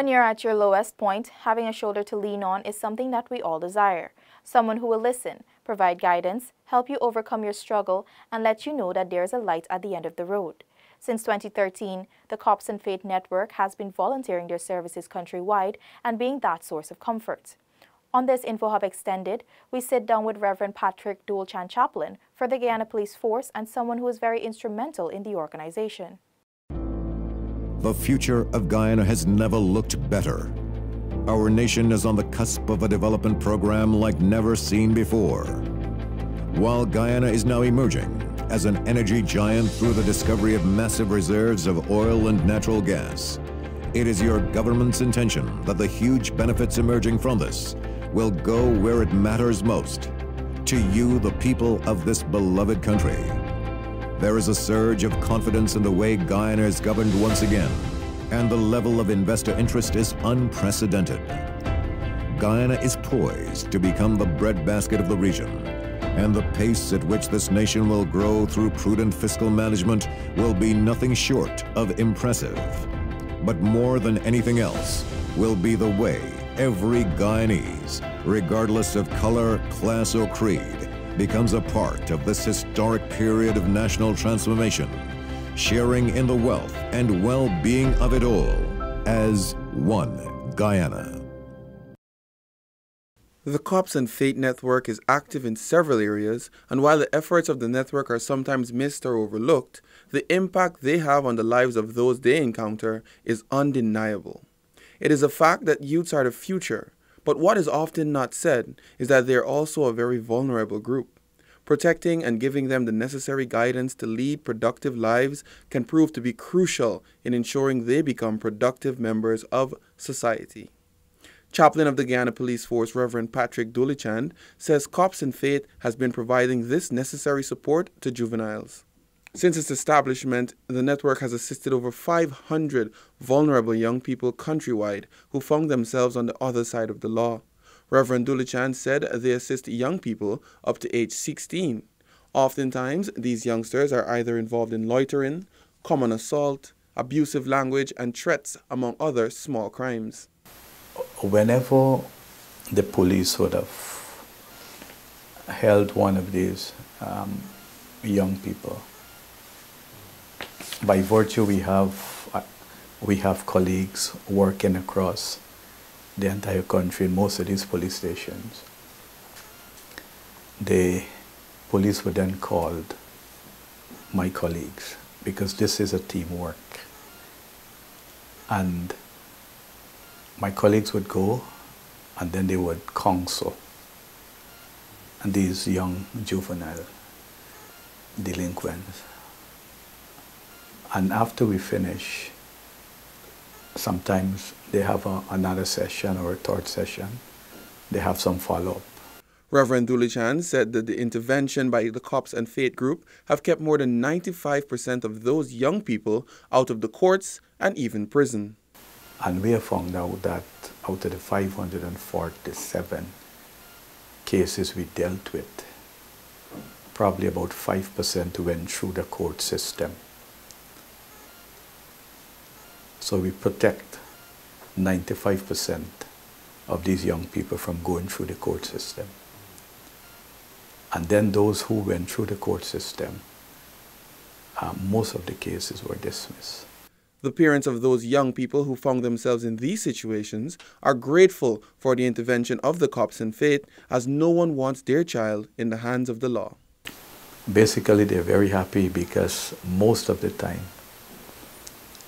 When you're at your lowest point, having a shoulder to lean on is something that we all desire. Someone who will listen, provide guidance, help you overcome your struggle, and let you know that there's a light at the end of the road. Since 2013, the Cops and Faith Network has been volunteering their services countrywide and being that source of comfort. On this InfoHub Extended, we sit down with Reverend Patrick Dolchan Chaplain for the Guyana Police Force and someone who is very instrumental in the organization. The future of Guyana has never looked better. Our nation is on the cusp of a development program like never seen before. While Guyana is now emerging as an energy giant through the discovery of massive reserves of oil and natural gas, it is your government's intention that the huge benefits emerging from this will go where it matters most, to you, the people of this beloved country. There is a surge of confidence in the way Guyana is governed once again, and the level of investor interest is unprecedented. Guyana is poised to become the breadbasket of the region, and the pace at which this nation will grow through prudent fiscal management will be nothing short of impressive. But more than anything else will be the way every Guyanese, regardless of color, class, or creed, becomes a part of this historic period of national transformation, sharing in the wealth and well-being of it all as one Guyana. The Cops and Faith Network is active in several areas, and while the efforts of the network are sometimes missed or overlooked, the impact they have on the lives of those they encounter is undeniable. It is a fact that youths are the future, but what is often not said is that they are also a very vulnerable group. Protecting and giving them the necessary guidance to lead productive lives can prove to be crucial in ensuring they become productive members of society. Chaplain of the Guyana Police Force, Reverend Patrick Dolchan, says Cops and Faith has been providing this necessary support to juveniles. Since its establishment, the network has assisted over 500 vulnerable young people countrywide who found themselves on the other side of the law. Reverend Dolchan said they assist young people up to age 16. Oftentimes, these youngsters are either involved in loitering, common assault, abusive language, and threats, among other small crimes. Whenever the police would have held one of these young people, by virtue we have colleagues working across the entire country in most of these police stations. The police were then called my colleagues because this is a teamwork. And my colleagues would go and then they would counsel these young juvenile delinquents. And after we finish, sometimes they have another session or a third session. They have some follow-up. Reverend Dolchan said that the intervention by the Cops and Faith group have kept more than 95% of those young people out of the courts and even prison. And we have found out that out of the 547 cases we dealt with, probably about 5% went through the court system. So we protect 95% of these young people from going through the court system. And then those who went through the court system, most of the cases were dismissed. The parents of those young people who found themselves in these situations are grateful for the intervention of the Cops and Faith, as no one wants their child in the hands of the law. Basically, they're very happy because most of the time,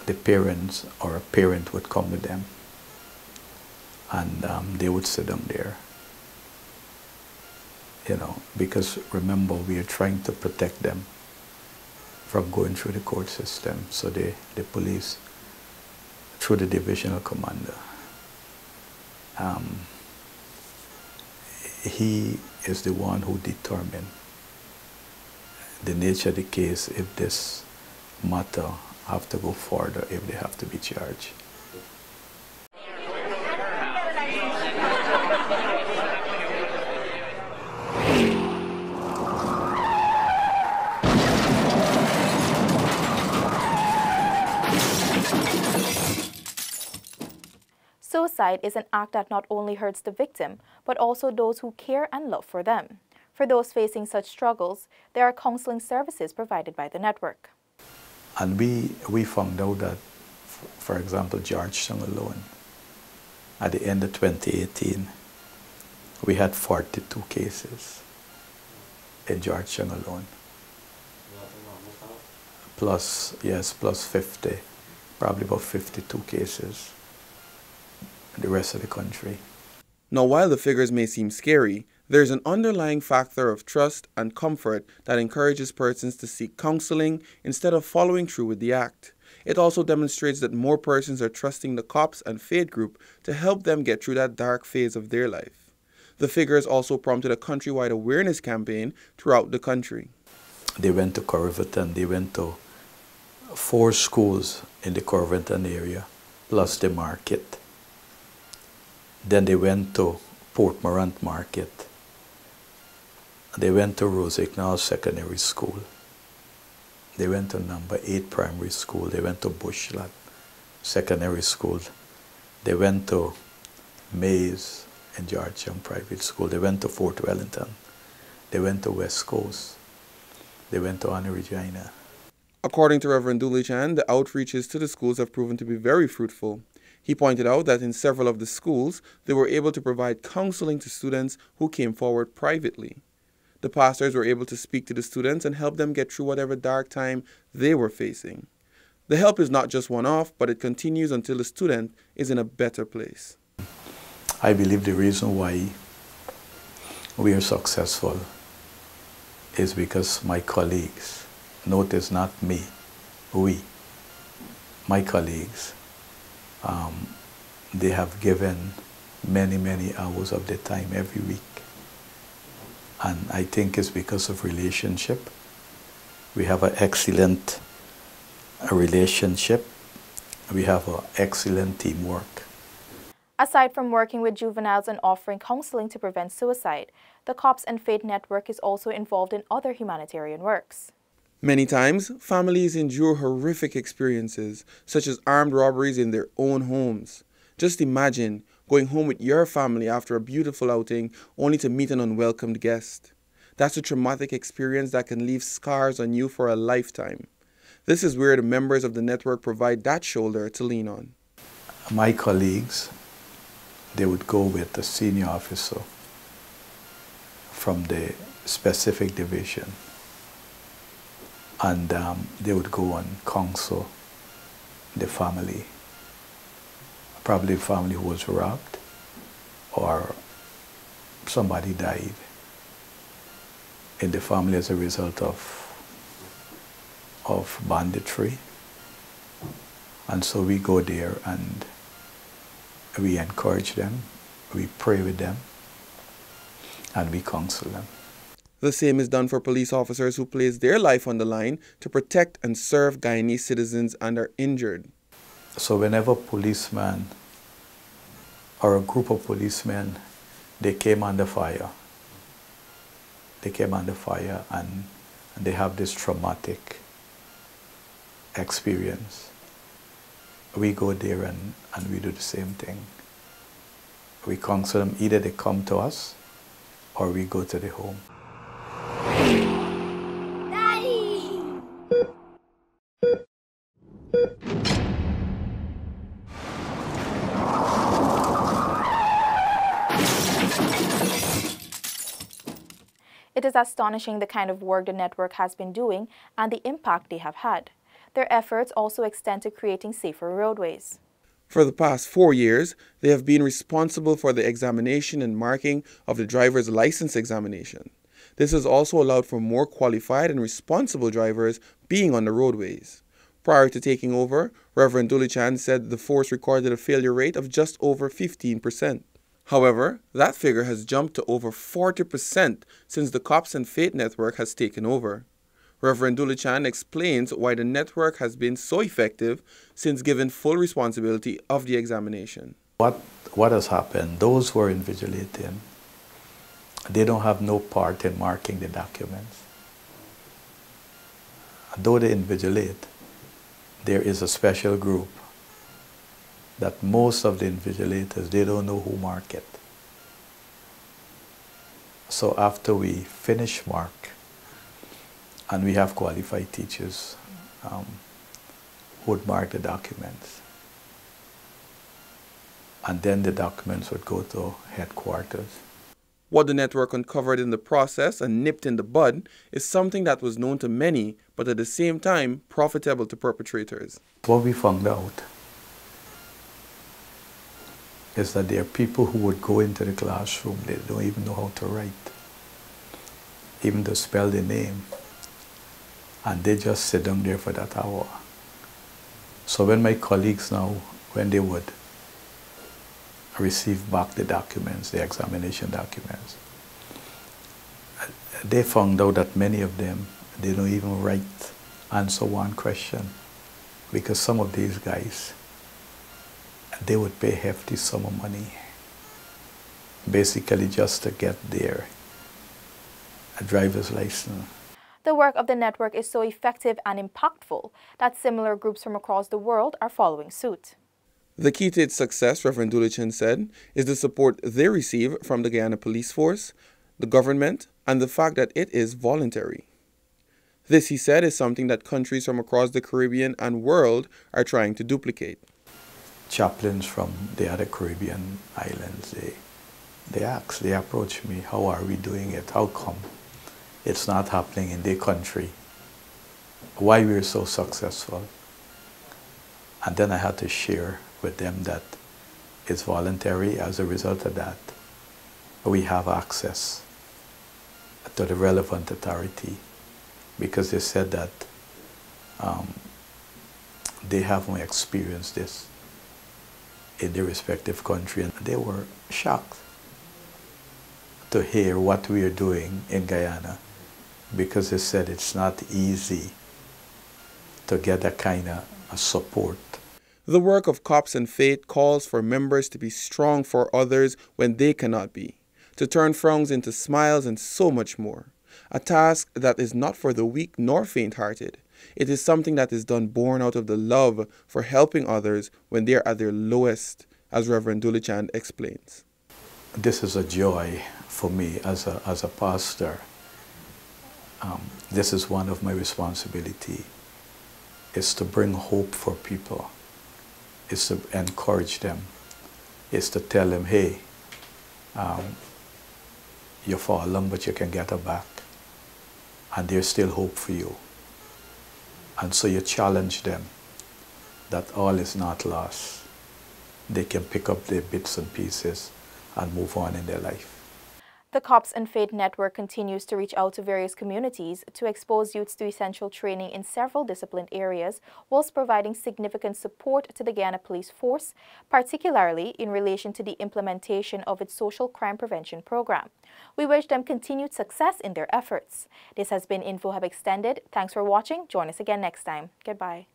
the parents or a parent would come with them and they would sit them there. You know, because remember, we are trying to protect them from going through the court system. So the police, through the divisional commander, he is the one who determined the nature of the case, if this matter have to go further, if they have to be charged. Suicide is an act that not only hurts the victim, but also those who care and love for them. For those facing such struggles, there are counseling services provided by the network. And we found out that, for example, Georgetown alone, at the end of 2018, we had 42 cases in Georgetown alone. Plus 50, probably about 52 cases in the rest of the country. Now, while the figures may seem scary, there's an underlying factor of trust and comfort that encourages persons to seek counseling instead of following through with the act. It also demonstrates that more persons are trusting the cops and faith group to help them get through that dark phase of their life. The figures also prompted a countrywide awareness campaign throughout the country. They went to Corriverton, they went to 4 schools in the Corriverton area, plus the market. Then they went to Port Morant Market. They went to Rosignol Secondary School. They went to number 8 Primary School. They went to Bushlat Secondary School. They went to Mays and Georgetown Private School. They went to Fort Wellington. They went to West Coast. They went to Anna Regina. According to Reverend Dooley Chan, the outreaches to the schools have proven to be very fruitful. He pointed out that in several of the schools, they were able to provide counseling to students who came forward privately. The pastors were able to speak to the students and help them get through whatever dark time they were facing. The help is not just one-off, but it continues until the student is in a better place. I believe the reason why we are successful is because my colleagues, notice not me, my colleagues, they have given many hours of their time every week. And I think it's because of relationship. We have an excellent relationship. We have an excellent teamwork. Aside from working with juveniles and offering counseling to prevent suicide, the Cops and Faith Network is also involved in other humanitarian works. Many times, families endure horrific experiences, such as armed robberies in their own homes. Just imagine going home with your family after a beautiful outing only to meet an unwelcomed guest. That's a traumatic experience that can leave scars on you for a lifetime. This is where the members of the network provide that shoulder to lean on. My colleagues, they would go with the senior officer from the specific division, and they would go and counsel the family, probably a family who was robbed or somebody died in the family as a result of banditry. And so we go there and we encourage them, we pray with them, and we counsel them. The same is done for police officers who place their life on the line to protect and serve Guyanese citizens and are injured. So whenever a policeman or a group of policemen, they came under fire. They came under fire and they have this traumatic experience. We go there and we do the same thing. We counsel them, either they come to us or we go to the home. Daddy! It is astonishing the kind of work the network has been doing and the impact they have had. Their efforts also extend to creating safer roadways. For the past 4 years, they have been responsible for the examination and marking of the driver's license examination. This has also allowed for more qualified and responsible drivers being on the roadways. Prior to taking over, Reverend Dooley Chan said the force recorded a failure rate of just over 15%. However, that figure has jumped to over 40% since the Cops and Faith Network has taken over. Reverend Dooley Chan explains why the network has been so effective since given full responsibility of the examination. What has happened, those who are invigilating, they don't have no part in marking the documents. Though they invigilate, there is a special group that most of the invigilators, they don't know who mark it. So after we finish mark, and we have qualified teachers who would mark the documents, and then the documents would go to headquarters. What the network uncovered in the process and nipped in the bud is something that was known to many, but at the same time profitable to perpetrators. What we found out is that there are people who would go into the classroom, they don't even know how to write, even to spell their name, and they just sit down there for that hour. So when my colleagues now, when they would receive back the documents, the examination documents, they found out that many of them, they don't even write, answer one question, because some of these guys, they would pay hefty sum of money, basically just to get their driver's license. The work of the network is so effective and impactful that similar groups from across the world are following suit. The key to its success, Reverend Dulichin said, is the support they receive from the Guyana Police Force, the government, and the fact that it is voluntary. This, he said, is something that countries from across the Caribbean and world are trying to duplicate. Chaplains from the other Caribbean islands, they approach me, how are we doing it? How come it's not happening in their country? Why we're so successful? And then I had to share with them that it's voluntary. As a result of that, we have access to the relevant authority, because they said that they haven't experienced this in their respective country, and they were shocked to hear what we are doing in Guyana, because they said it's not easy to get that kind of support. The work of Cops and Faith calls for members to be strong for others when they cannot be, to turn frowns into smiles and so much more. A task that is not for the weak nor faint-hearted. It is something that is done born out of the love for helping others when they are at their lowest, as Reverend Dulichan explains. This is a joy for me as a pastor. This is one of my responsibilities, is to bring hope for people, is to encourage them, is to tell them, hey, you fallen, but you can get her back, and there's still hope for you. And so you challenge them that all is not lost. They can pick up their bits and pieces and move on in their life. The Cops and Faith Network continues to reach out to various communities to expose youths to essential training in several disciplined areas, whilst providing significant support to the Guyana Police Force, particularly in relation to the implementation of its social crime prevention program. We wish them continued success in their efforts. This has been InfoHub Extended. Thanks for watching. Join us again next time. Goodbye.